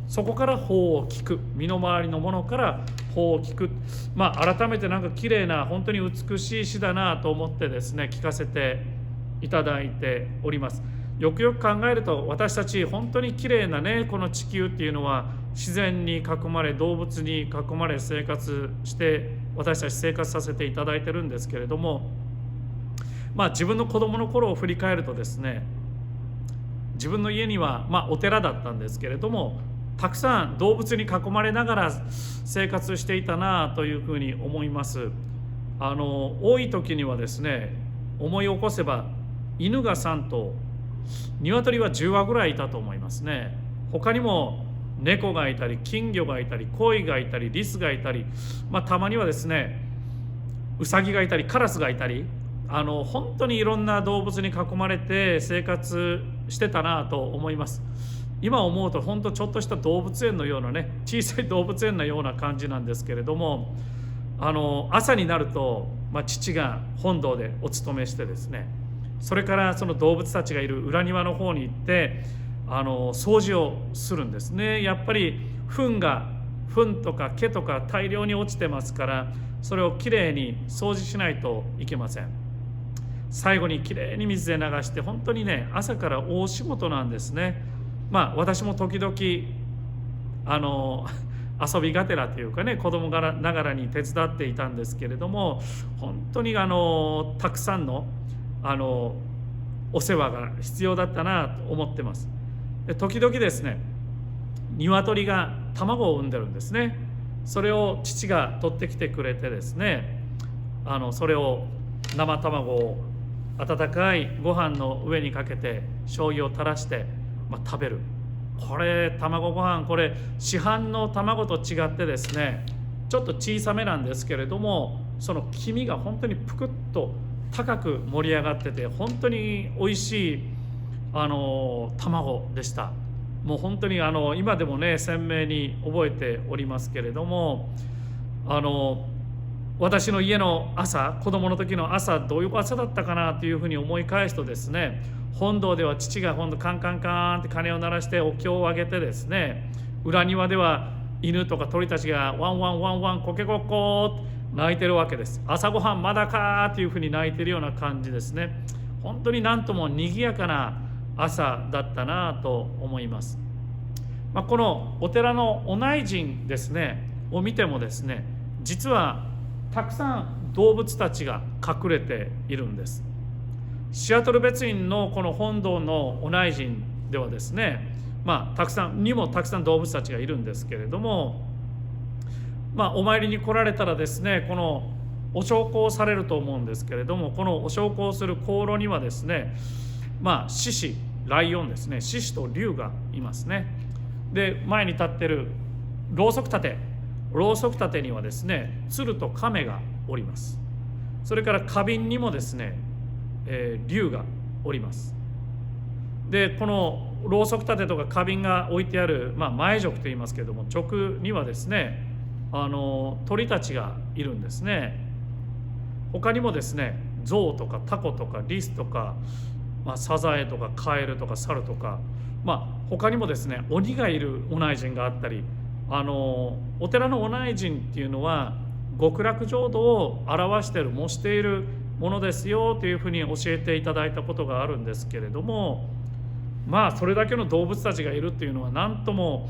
Speaker 2: そこから法を聞く、身の回りのものから法を聞く。改めてなんか綺麗な、本当に美しい詩だなと思ってですね、聞かせていただいております。よくよく考えると、私たち本当に綺麗なね、この地球っていうのは自然に囲まれ、動物に囲まれ生活して、私たち生活させていただいてるんですけれども、自分の子供の頃を振り返るとですね、自分の家にはお寺だったんですけれども、たくさん動物に囲まれながら生活していたなというふうに思います。多い時にはですね、思い起こせば犬が3頭、鶏は10羽ぐらいいたと思いますね。他にも猫がいたり、金魚がいたり、鯉がいたり、リスがいたり、たまにはですね、ウサギがいたり、カラスがいたり、本当にいろんな動物に囲まれて生活してたなと思います。今思うと本当ちょっとした動物園のようなね、小さい動物園のような感じなんですけれども、朝になると、父が本堂でお勤めしてですね、それからその動物たちがいる裏庭の方に行って掃除をするんですね。やっぱり糞とか毛とか大量に落ちてますから、それをきれいに掃除しないといけません。最後にきれいに水で流して、本当にね、朝から大仕事なんですね。私も時々遊びがてらというかね、子供ながらに手伝っていたんですけれども、本当にたくさんのお世話が必要だったなと思ってます。で、時々ですね、鶏が卵を産んでるんですね。それを父が取ってきてくれてですね、それを生卵を温かいご飯の上にかけて醤油を垂らして食べる。これ卵ご飯、これ市販の卵と違ってですね、ちょっと小さめなんですけれども、その黄身が本当にぷくっと高く盛り上がってて、本当に美味しい卵でした。もう本当に今でもね、鮮明に覚えておりますけれども、私の家の朝、子供の時の朝、どういう朝だったかなというふうに思い返すとですね、本堂では父がカンカンカンって鐘を鳴らしてお経をあげてですね、裏庭では犬とか鳥たちがワンワンワンワンコケコッコーって鳴いてるわけです。朝ごはんまだかーっていうふうに鳴いてるような感じですね。本当になんとも賑やかな朝だったなと思います。このお寺のお内陣ですねを見てもですね、実はたくさん動物たちが隠れているんです。シアトル別院のこの本堂のお内陣ではですね、たくさん動物たちがいるんですけれども、お参りに来られたらですね、このお焼香されると思うんですけれども、このお焼香する香炉にはですね、獅子、ライオンですね、獅子と竜がいますね。で、前に立ってるろうそく立てにはですね、鶴と亀がおります。それから花瓶にもですね、竜がおります。で、このろうそく立てとか花瓶が置いてある、前褥といいますけれども、直にはですね、鳥たちがいるんですね。他にもですね、象とかタコとかリスとか、サザエとかカエルとかサルとか、他にもですね、鬼がいるお内陣があったり、お寺のお内陣っていうのは極楽浄土を表している、模しているものですよというふうに教えていただいたことがあるんですけれども、それだけの動物たちがいるっていうのは、なんとも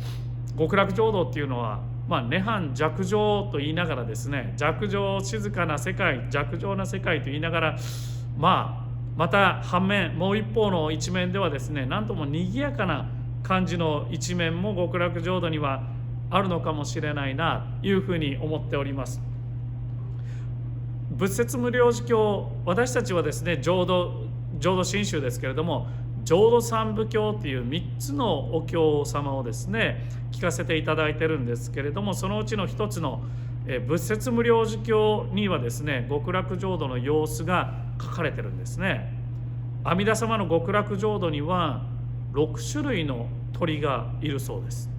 Speaker 2: 極楽浄土っていうのは、涅槃寂静と言いながらですね、寂静静かな世界、寂静な世界と言いながら、また反面、もう一方の一面ではですね、なんとも賑やかな感じの一面も極楽浄土にはあるのかもしれないなというふうに思っております。仏説無量寿経、私たちはですね、浄土真宗ですけれども、浄土三部経という3つのお経様をですね聞かせていただいてるんですけれども、そのうちの一つの仏説無量寿経にはですね、極楽浄土の様子が書かれてるんですね。阿弥陀様の極楽浄土には6種類の鳥がいるそうです。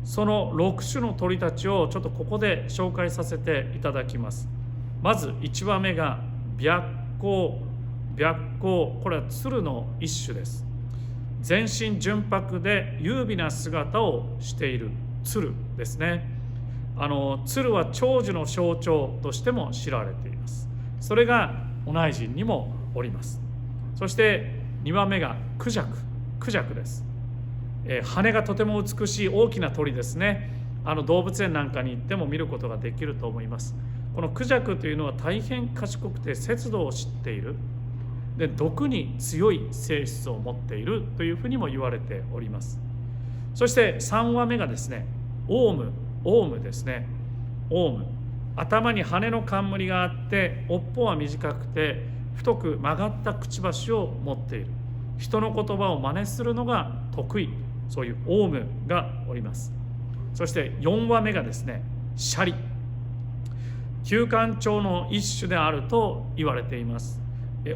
Speaker 2: その6種の鳥たちをちょっとここで紹介させていただきます。まず1羽目が白光。白光、これは鶴の一種です。全身純白で優美な姿をしている鶴ですね。鶴は長寿の象徴としても知られています。それが御内陣にもおります。そして2羽目がクジャクです。羽がとても美しい大きな鳥ですね。動物園なんかに行っても見ることができると思います。このクジャクというのは大変賢くて節度を知っている。で、毒に強い性質を持っているというふうにも言われております。そして3羽目がですね、オウムですね。オウム、頭に羽の冠があって、尾っぽは短くて太く曲がったくちばしを持っている。人の言葉を真似するのが得意、そういうオウムがおります。そして4羽目がですね、シャリ、九官鳥の一種であると言われています。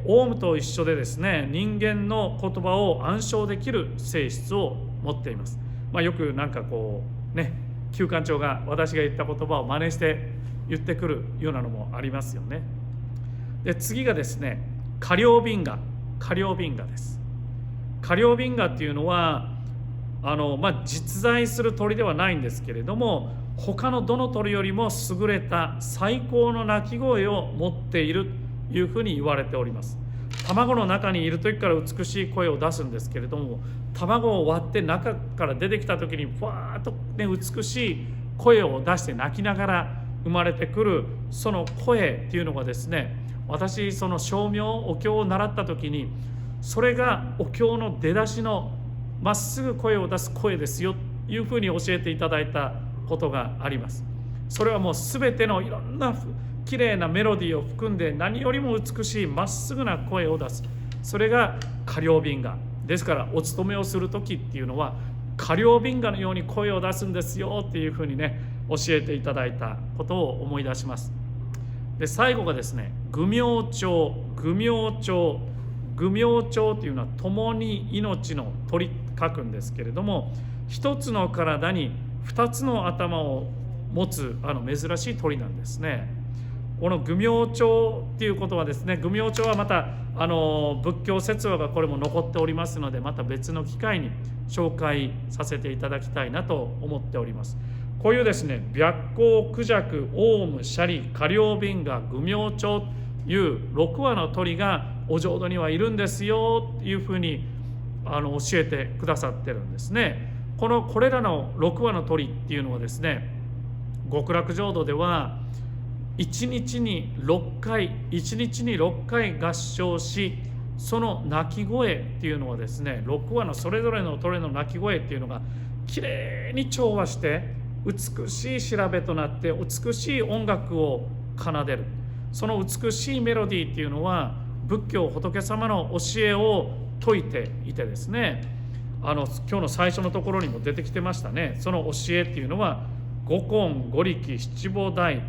Speaker 2: オウムと一緒でですね、人間の言葉を暗唱できる性質を持っています。よくなんかこうね、九官鳥が私が言った言葉を真似して言ってくるようなのもありますよね。で、次がですね、カリョウビンガです。カリョウビンガっていうのは実在する鳥ではないんですけれども、他のどの鳥よりも優れた最高の鳴き声を持っているというふうに言われております。卵の中にいる時から美しい声を出すんですけれども、卵を割って中から出てきた時にふわーっと、美しい声を出して泣きながら生まれてくるその声っていうのがですね、私その声明お経を習った時に、それがお経の出だしのまっすぐ声を出す声ですよというふうに教えていただいたことがあります。それはもう全てのいろんなきれいなメロディーを含んで、何よりも美しいまっすぐな声を出す、それがカリョウビンガですから、お勤めをする時っていうのはカリョウビンガのように声を出すんですよっていうふうにね、教えていただいたことを思い出します。で、最後がですね、愚明鳥というのは共に命の鳥書くんですけれども、一つの体に二つの頭を持つ珍しい鳥なんですね。この愚明鳥っていうことはですね、愚明鳥はまた仏教説話がこれも残っておりますので、また別の機会に紹介させていただきたいなと思っております。こういうですね、白光、クジャク、オウム、シャリ、カリョウビンガ、愚明鳥という6羽の鳥がお浄土にはいるんですよというふうに教えてくださってるんですね。これらの6羽の鳥っていうのはですね、極楽浄土では1日に6回合唱し、その鳴き声っていうのはですね、6羽のそれぞれの鳥の鳴き声っていうのがきれいに調和して美しい調べとなって美しい音楽を奏でる。その美しいメロディーっていうのは仏教仏様の教えを説いていてですね、今日の最初のところにも出てきてましたね。その教えっていうのは五根五力七菩提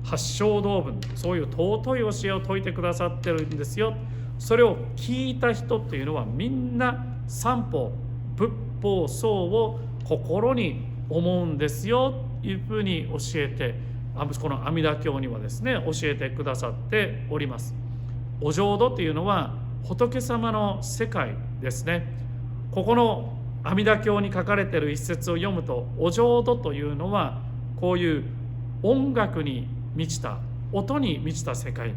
Speaker 2: 八正道分、そういう尊い教えを説いてくださってるんですよ。それを聞いた人っていうのはみんな三法仏法僧を心に思うんですよというふうに教えて、この阿弥陀経にはですね教えてくださっております。お浄土というのは仏様の世界ですね。ここの阿弥陀経に書かれている一節を読むと、お浄土というのはこういう音楽に満ちた、音に満ちた世界、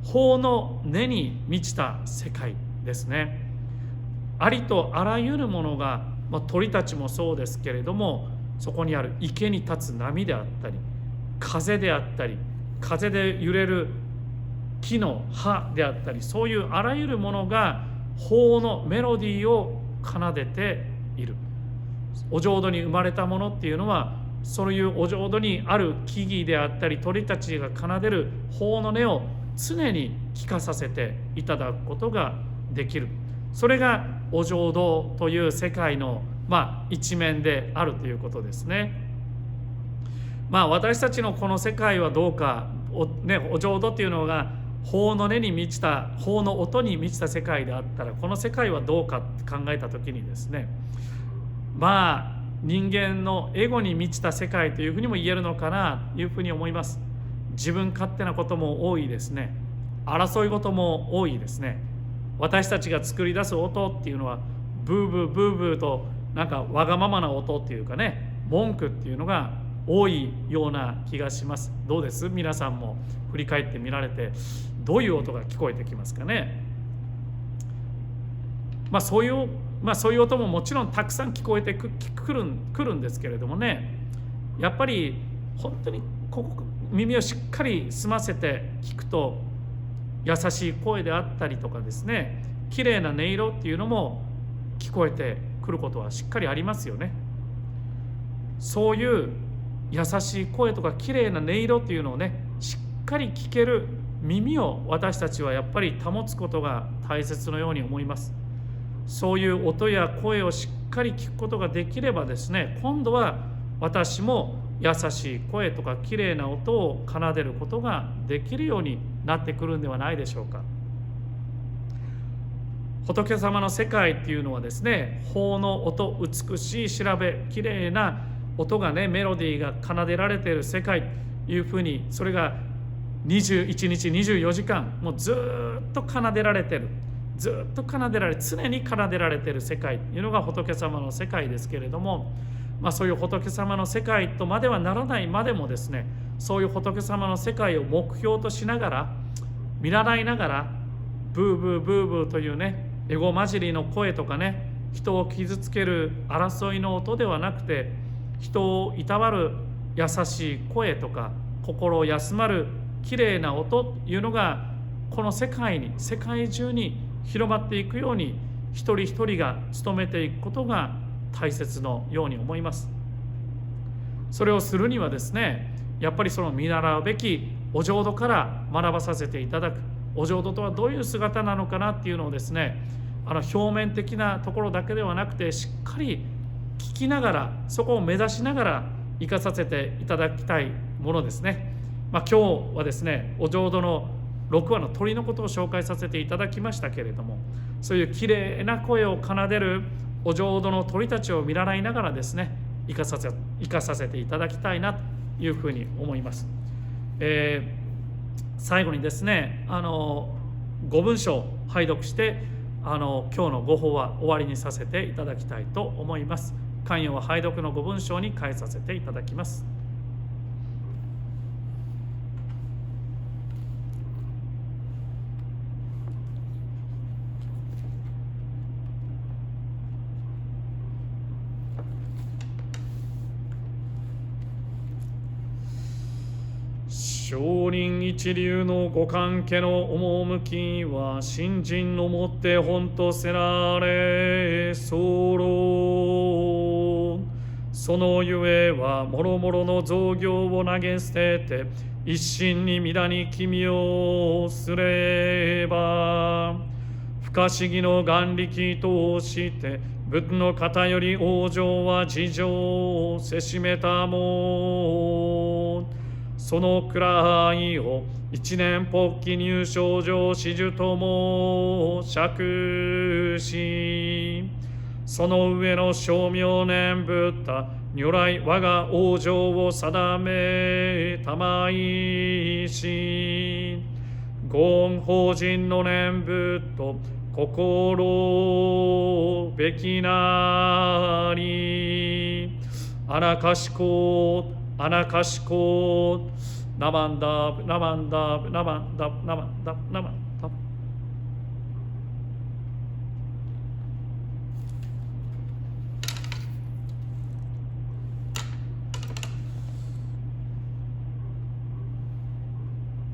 Speaker 2: 法の音に満ちた世界ですね。ありとあらゆるものが、鳥たちもそうですけれども、そこにある池に立つ波であったり、風であったり、風で揺れる木の葉であったり、そういうあらゆるものが法のメロディーを奏でている。お浄土に生まれたものっていうのは、そういうお浄土にある木々であったり鳥たちが奏でる法の音を常に聞かさせていただくことができる。それがお浄土という世界の一面であるということですね。私たちのこの世界はどうか、お浄土っていうのが法の音に満ちた、法の音に満ちた世界であったら、この世界はどうかって考えたときにですね、人間のエゴに満ちた世界というふうにも言えるのかなというふうに思います。自分勝手なことも多いですね。争い事も多いですね。私たちが作り出す音っていうのはブーブーブーブーとなんかわがままな音っていうかね、文句っていうのが多いような気がします。どうです？皆さんも振り返ってみられて、どういう音が聞こえてきますかね。そういう音ももちろんたくさん聞こえてくるんですけれどもね、やっぱり本当に耳をしっかり澄ませて聞くと、優しい声であったりとかですね、綺麗な音色っていうのも聞こえてくることはしっかりありますよね。そういう優しい声とか綺麗な音色っていうのをね、しっかり聞ける耳を私たちはやっぱり保つことが大切のように思います。そういう音や声をしっかり聞くことができればですね、今度は私も優しい声とか綺麗な音を奏でることができるようになってくるんではないでしょうか。仏様の世界っていうのはですね、法の音、美しい調べ、綺麗な音がね、メロディーが奏でられている世界というふうに、それが21日24時間もうずっと奏でられている、ずっと奏でられ、常に奏でられている世界というのが仏様の世界ですけれども、そういう仏様の世界とまではならないまでもですね、そういう仏様の世界を目標としながら、見習いながら、ブーブーブーブーというね、エゴ混じりの声とかね、人を傷つける争いの音ではなくて、人をいたわる優しい声とか、心を休まるきれいな音というのが、この世界に、世界中に広まっていくように、一人一人が努めていくことが大切のように思います。それをするにはですね、やっぱりその見習うべきお浄土から学ばさせていただく。お浄土とはどういう姿なのかなっていうのをですね、表面的なところだけではなくて、しっかり聞きながら、そこを目指しながら生かさせていただきたいものですね。今日はですね、お浄土の6羽の鳥のことを紹介させていただきましたけれども、そういうきれいな声を奏でるお浄土の鳥たちを見習いながらですね、生かさせていただきたいなというふうに思います。最後にですね、ご文章を拝読して今日のご法は終わりにさせていただきたいと思います。寛容は拝読のご文章に変えさせていただきます。上人一流のご関係の趣は、信心のもって本とせられ候。そのゆえは、もろもろの造業を投げ捨てて、一心に皆に君をすれば、不可思議の眼力として、仏の方より往生は事情をせしめたも。その位を一年発起入賞上始終とも釈し、その上の称名念ブッダ如来我が往生を定めたまいし、ご恩法人の念仏と心べきなり、あらかしこアナカシコナマンダブナマンダブナマンダブナマンダブナマン